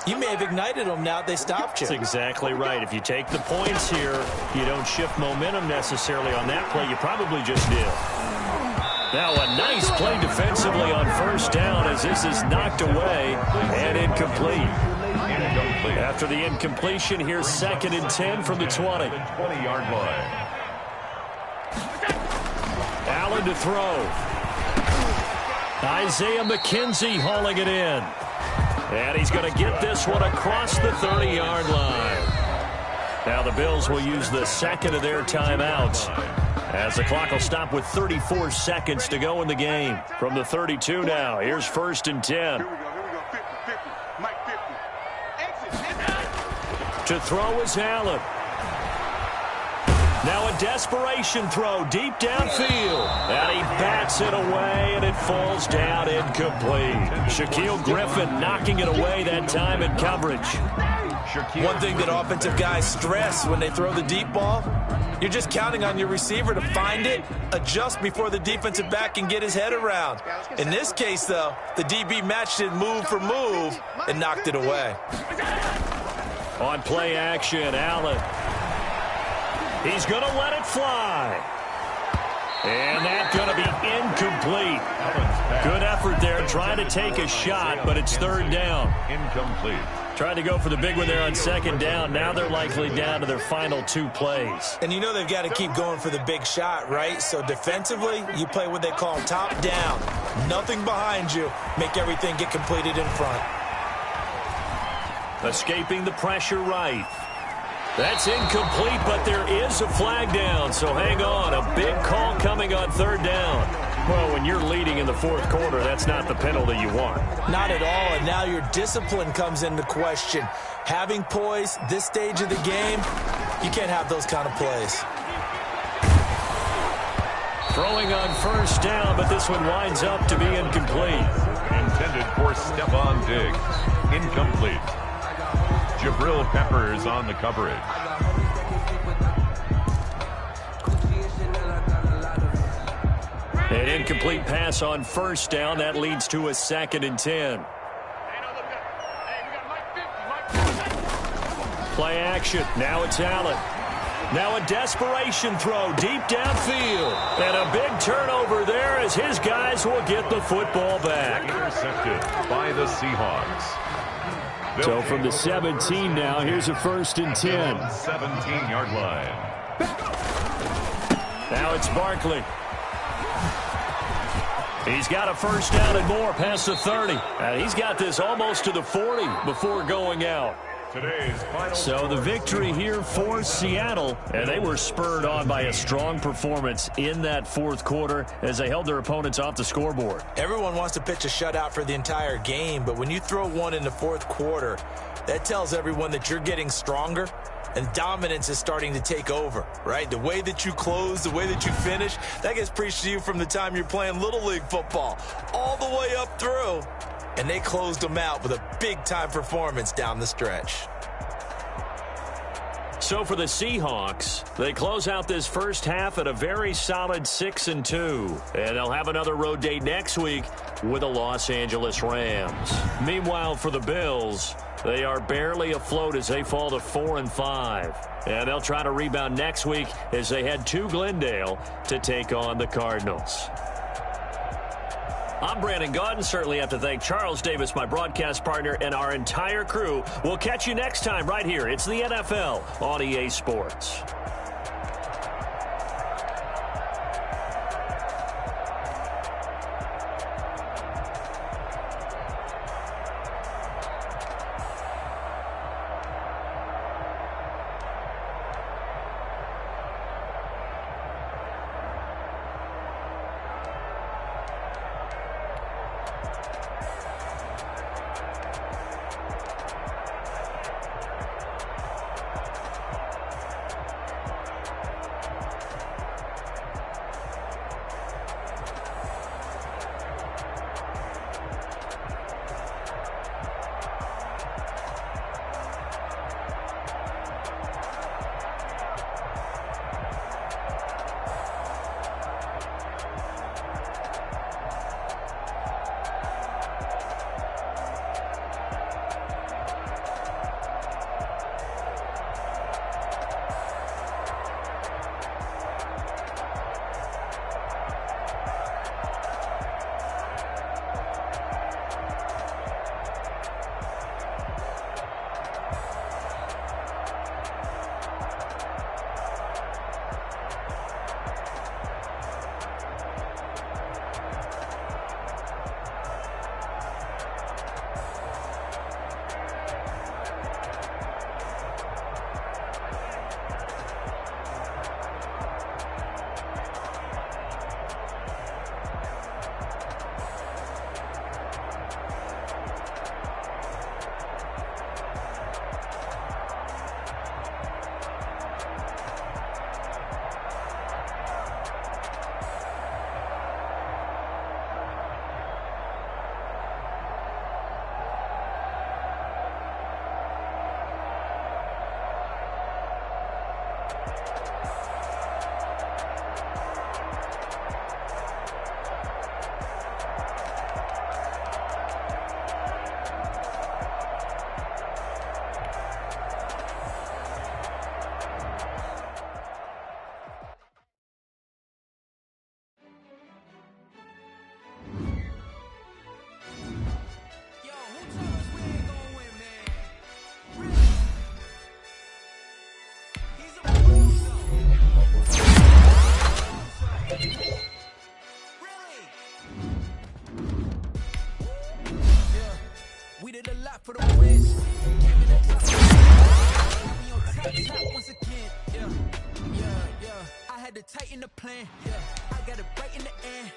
You may have ignited them now that they stopped you. That's exactly right. If you take the points here, you don't shift momentum necessarily on that play. You probably just did. Now a nice play defensively on first down as this is knocked away and incomplete. After the incompletion, here's 2nd and 10 from the 20. 20-yard line. Allen to throw. Isaiah McKenzie hauling it in. And he's going to get this one across the 30-yard line. Now the Bills will use the second of their timeouts as the clock will stop with 34 seconds to go in the game. From the 32 now, here's 1st and 10. Here we go. 50, 50. Mike 50. To throw is Allen. Now a desperation throw deep downfield. And he bats it away, and it falls down incomplete. Shaquille Griffin knocking it away that time in coverage. One thing that offensive guys stress when they throw the deep ball, you're just counting on your receiver to find it, adjust before the defensive back can get his head around. In this case, though, the DB matched it move for move and knocked it away. On play action, Allen. He's going to let it fly. And that's going to be incomplete. Good effort there trying to take a shot, but it's third down. Incomplete. Trying to go for the big one there on second down. Now they're likely down to their final 2 plays. And you know they've got to keep going for the big shot, right? So defensively, you play what they call top down. Nothing behind you. Make everything get completed in front. Escaping the pressure right. That's incomplete, but there is a flag down, so hang on. A big call coming on third down. Well, when you're leading in the fourth quarter, that's not the penalty you want. Not at all, and now your discipline comes into question. Having poise this stage of the game, you can't have those kind of plays. Throwing on first down, but this one winds up to be incomplete. Intended for Stephon Diggs. Incomplete. Jabril Peppers on the coverage. An incomplete pass on first down. That leads to a 2nd and 10. Play action. Now it's Allen. Now a desperation throw deep downfield. And a big turnover there as his guys will get the football back. Intercepted by the Seahawks. So from the 17 now, here's a 1st and 10. 17-yard line. Now it's Barkley. He's got a first down and more past the 30. And he's got this almost to the 40 before going out. So the victory here for Seattle, and they were spurred on by a strong performance in that fourth quarter as they held their opponents off the scoreboard. Everyone wants to pitch a shutout for the entire game, but when you throw one in the fourth quarter, that tells everyone that you're getting stronger and dominance is starting to take over, right? The way that you close, the way that you finish, that gets preached to you from the time you're playing Little League football all the way up through. And they closed them out with a big-time performance down the stretch. So for the Seahawks, they close out this first half at a very solid 6-2. And they'll have another road date next week with the Los Angeles Rams. Meanwhile, for the Bills, they are barely afloat as they fall to 4-5. And they'll try to rebound next week as they head to Glendale to take on the Cardinals. I'm Brandon Gaudin. Certainly have to thank Charles Davis, my broadcast partner, and our entire crew. We'll catch you next time right here. It's the NFL on EA Sports. for the wins. Came in the top. We on top once again. I had to tighten the plan. I got it right in the end.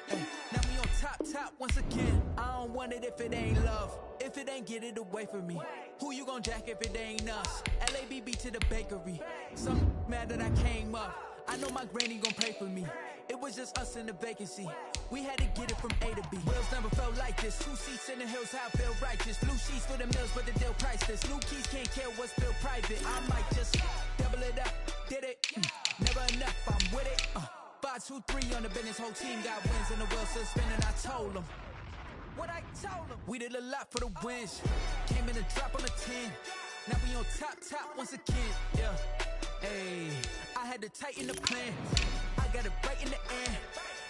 Now we on top once again. I don't want it if it ain't love. If it ain't, get it away from me. Who you gon' jack if it ain't us? LABB to the bakery. Some mad that I came up. I know my granny gon' pray for me. It was just us in the vacancy. We had to get it from A to B. Wheels never felt like this. 2 seats in the hills, how I feel righteous. Blue sheets for the mills, but the deal priceless. New keys can't care what's still private. I might just double it up. Did it? Never enough, I'm with it. 5, 2, 3 on the business. Whole team got wins and the wheels still spinning. I told them what I told them. We did a lot for the wins. Came in and drop on the 10. Now we on top once again. Hey, I had to tighten the plan. I got it right in the end.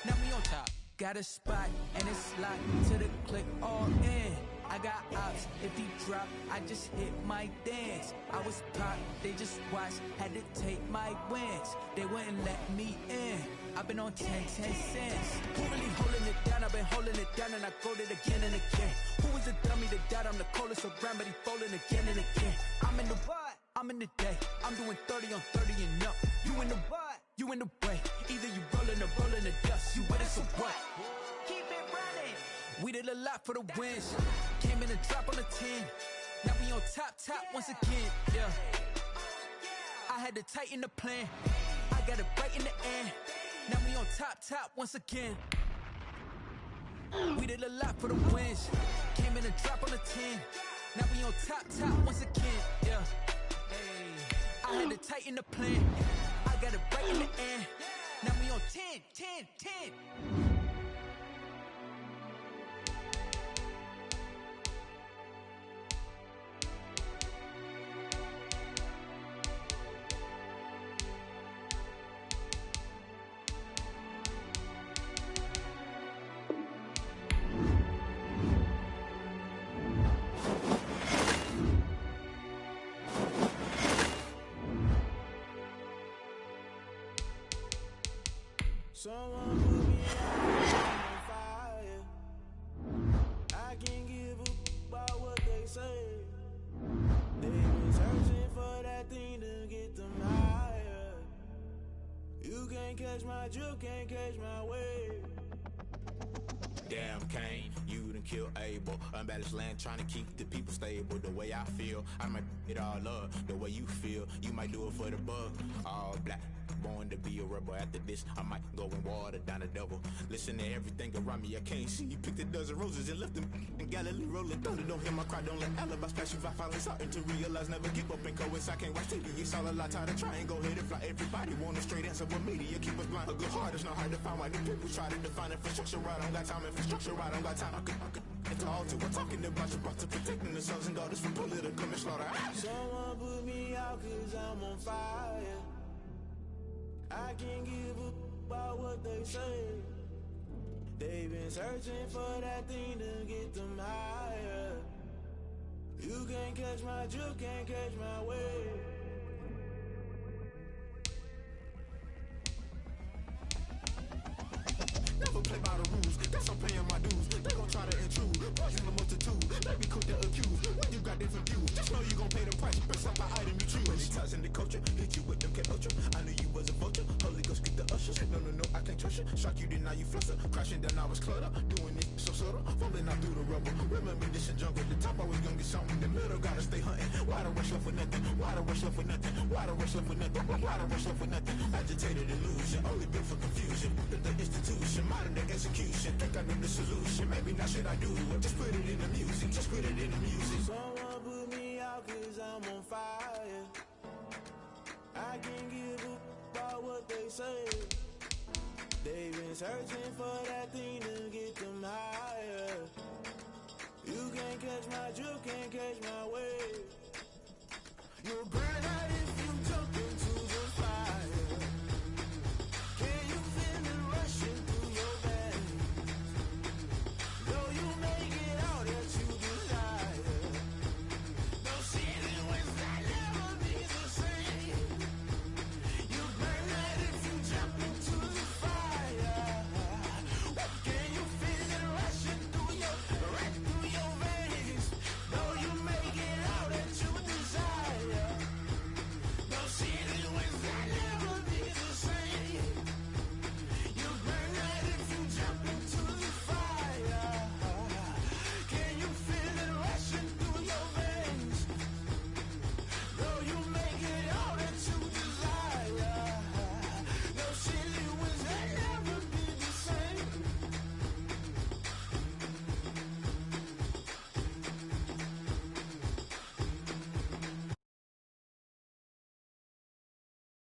Now we on top. Got a spot and it's locked to the click all in. I got ops, if he drop, I just hit my dance. I was pop, they just watched, had to take my wins. They wouldn't let me in. I've been on 10 cents. Who really holding it down? I've been holding it down and I go it again and again. Who is the dummy that doubt I'm the coldest around, but he folding again and again. I'm in the what? I'm in the day. I'm doing 30 on 30 and up. You in the what? You in the way. Either you rolling or rolling the dust. You with it, so what? Keep it running. We did a lot for the wins. Came in and drop on the 10. Now we on top once again. I had to tighten the plan. I got it right in the end. Now we on top once again. We did a lot for the wins. Came in and drop on the 10. Now we on top once again. Hey, I had to tighten the plan. I got it right in the end. Now we on 10, 10, 10. Someone put me on fire. I can't give a about what they say. They been searching for that thing to get them higher. You can't catch my drift, can't catch my wave. Damn Kane, you done killed Abel. Unbalanced land trying to keep the people stable. The way I feel, I might it all up. The way you feel, you might do it for the bug. All black, born to be a rebel. After this, I might go and water down the double. Listen to everything around me, I can't see. You picked a dozen roses and left them in Galilee rolling thunder. Don't hear my cry, don't let alibis pass you. I finally starting to realize, never give up and coincide. I can't watch TV, it's all a lot. Tired of trying, go ahead and fly. Everybody want a straight answer, but media keep us blind. A good heart is not hard to find. Why do people try to define infrastructure right? I don't got time, infrastructure right, I don't got time. I could it's all to we're talking about your brother protecting the sons and daughters from political slaughter. Someone put me out cause I'm on fire. I can't give a about what they say. They've been searching for that thing to get them higher. You can't catch my drift, can't catch my wave. Never play by the rules, guess I'm paying my dues. They gon' try to intrude, poison the multitude. Let me cook the accused, when you got different views. Just know you gon' pay the price, best like the item you choose. Many ties in the culture, hit you with them ultra. I knew you was a vulture, Holy Ghost get the ushers. No, I can't trust you. Shock you, then now you fluster. Crashing down, I was cluttered. Doing it so subtle, falling out through the rubble. Remember this is jungle, the top always gonna get something. The middle gotta stay hunting. Why the rush left with nothing? Why the rush left with nothing? Why the rush left with nothing? Why the rush left with nothing? Agitated illusion, only built for confusion. The institution, modern day execution. Think I know the solution. Maybe not should I do it? Just put it in the music. Just put it in the music. Someone put me out cause I'm on fire. I can't give a about what they say. They've been searching for that thing to get them higher. You can't catch my drift, can't catch my wave. You're burning out